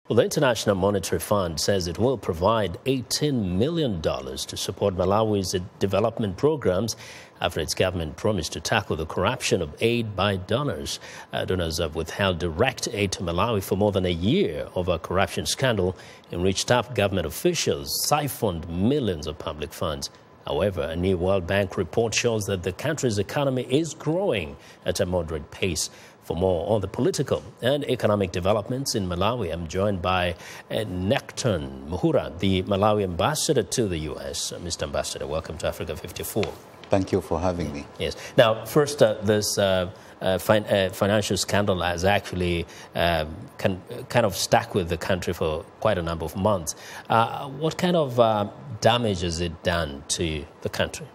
Well, the International Monetary Fund says it will provide $18 million to support Malawi's development programs after its government promised to tackle the corruption of aid by donors. Donors have withheld direct aid to Malawi for more than a year over a corruption scandal in which top government officials siphoned millions of public funds. However, a new World Bank report shows that the country's economy is growing at a moderate pace. For more on the political and economic developments in Malawi, I'm joined by Necton Mhura, the Malawi Ambassador to the U.S. Mr. Ambassador, welcome to Africa 54. Thank you for having me. Yes. Now, first, this financial scandal has actually kind of stuck with the country for quite a number of months. What kind of damage has it done to the country?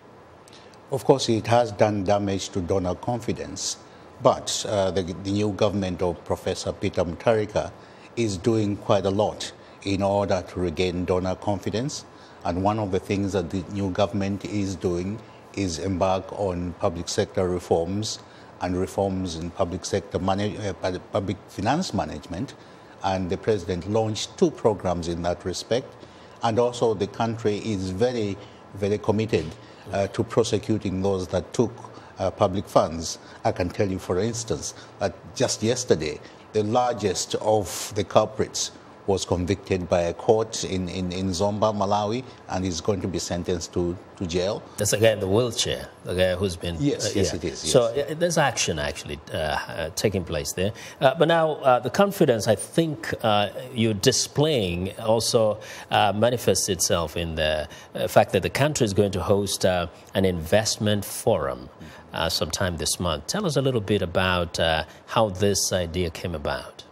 Of course, it has done damage to donor confidence. But the new government of Professor Peter Mutharika is doing quite a lot in order to regain donor confidence. And one of the things that the new government is doing is embark on public sector reforms and reforms in public sector public finance management. And the president launched 2 programs in that respect. And also the country is very, very committed to prosecuting those that took public funds. I can tell you, for instance, that just yesterday, the largest of the culprits was convicted by a court in Zomba, Malawi, and is going to be sentenced to jail. That's the guy in the wheelchair, the guy who's been... Yes, yes, it is. Yes. So there's action actually taking place there. But now the confidence, I think, you're displaying also manifests itself in the fact that the country is going to host an investment forum sometime this month. Tell us a little bit about how this idea came about.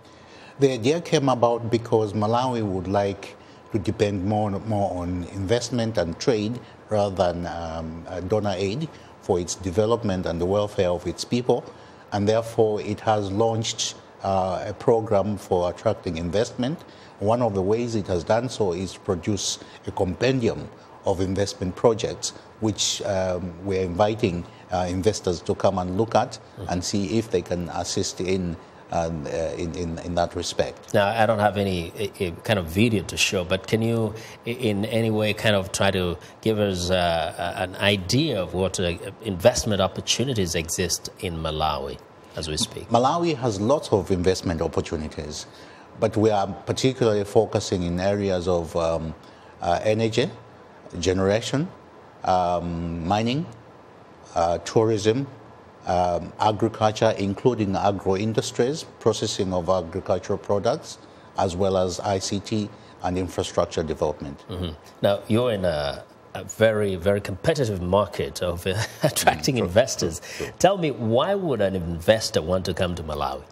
The idea came about because Malawi would like to depend more on investment and trade rather than donor aid for its development and the welfare of its people. And therefore, it has launched a program for attracting investment. One of the ways it has done so is to produce a compendium of investment projects, which we're inviting investors to come and look at and see if they can assist in that respect. Now, I don't have any kind of video to show, but can you in any way kind of try to give us an idea of what investment opportunities exist in Malawi as we speak? Malawi has lots of investment opportunities, but we are particularly focusing in areas of energy, generation, mining, tourism, agriculture, including agro-industries, processing of agricultural products, as well as ICT and infrastructure development. Now, you're in a very, very competitive market of attracting investors. True. Tell me, why would an investor want to come to Malawi?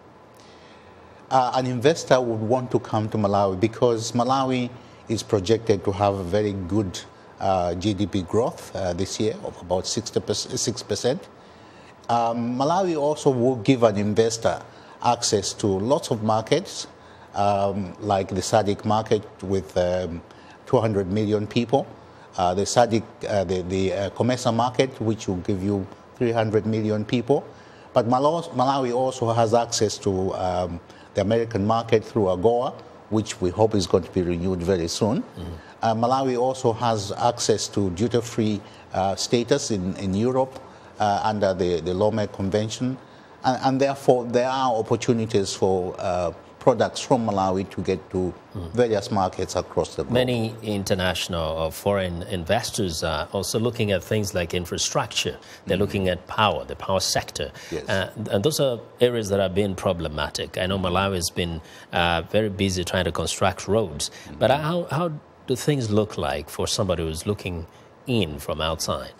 An investor would want to come to Malawi because Malawi is projected to have a very good GDP growth this year of about 6%. Malawi also will give an investor access to lots of markets, like the SADC market with 200 million people, the SADC, the COMESA market, which will give you 300 million people. But Malawi also has access to the American market through AGOA, which we hope is going to be renewed very soon. Malawi also has access to duty-free status in Europe, under the Lome Convention, and therefore there are opportunities for products from Malawi to get to various markets across the globe. Many international or foreign investors are also looking at things like infrastructure. They're looking at power, the power sector. Yes. And those are areas that have been problematic. I know Malawi has been very busy trying to construct roads. But how do things look like for somebody who's looking in from outside?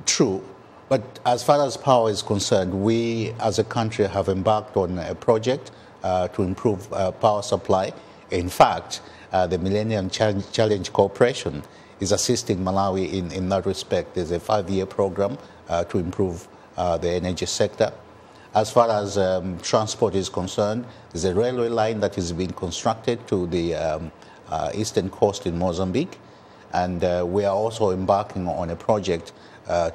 True, but as far as power is concerned, we as a country have embarked on a project to improve power supply. In fact, the Millennium Challenge Corporation is assisting Malawi in that respect. There's a 5-year program to improve the energy sector. As far as transport is concerned, there's a railway line that is being constructed to the eastern coast in Mozambique. And we are also embarking on a project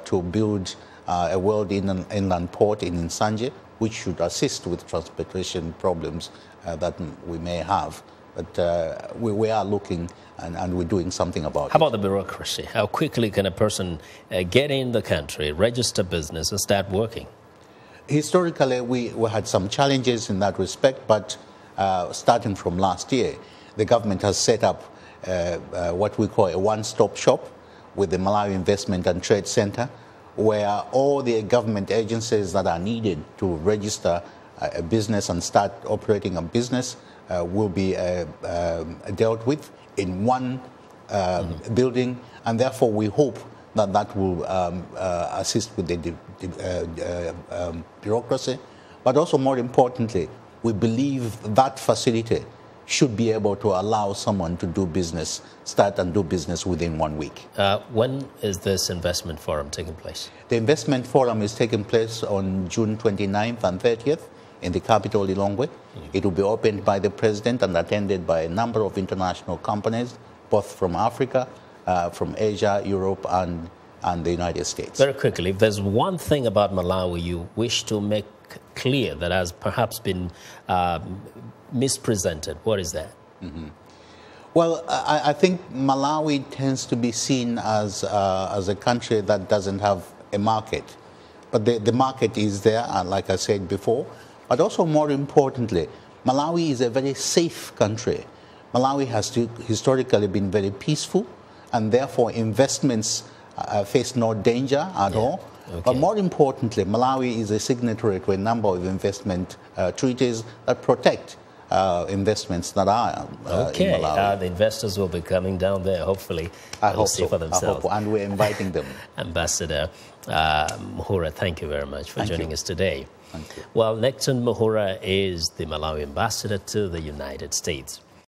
to build a world inland port in Nsanje, which should assist with transportation problems that we may have. But we are looking and we're doing something about it. How about the bureaucracy? How quickly can a person get in the country, register business, and start working? Historically, we had some challenges in that respect, but starting from last year, the government has set up what we call a one-stop shop with the Malawi Investment and Trade Center, where all the government agencies that are needed to register a business and start operating a business will be dealt with in one building, and therefore we hope that that will assist with the bureaucracy. But also, more importantly, we believe that facility should be able to allow someone to do business, start and do business within 1 week. When is this investment forum taking place? The investment forum is taking place on June 29th and 30th in the capital, Lilongwe. It will be opened by the president and attended by a number of international companies, both from Africa, from Asia, Europe, and the United States. Very quickly, if there's one thing about Malawi you wish to make clear that has perhaps been mispresented, what is that? Well, I think Malawi tends to be seen as a country that doesn't have a market. But the market is there, like I said before. But also, more importantly, Malawi is a very safe country. Malawi has historically been very peaceful, and therefore investments face no danger at all. Okay. But more importantly, Malawi is a signatory to a number of investment treaties that protect investments that are in Malawi. The investors will be coming down there, hopefully. I hope see so. for themselves. And we're inviting them. Ambassador Mhura, thank you very much for joining us today. Thank you. Well, Necton Mhura is the Malawi ambassador to the United States.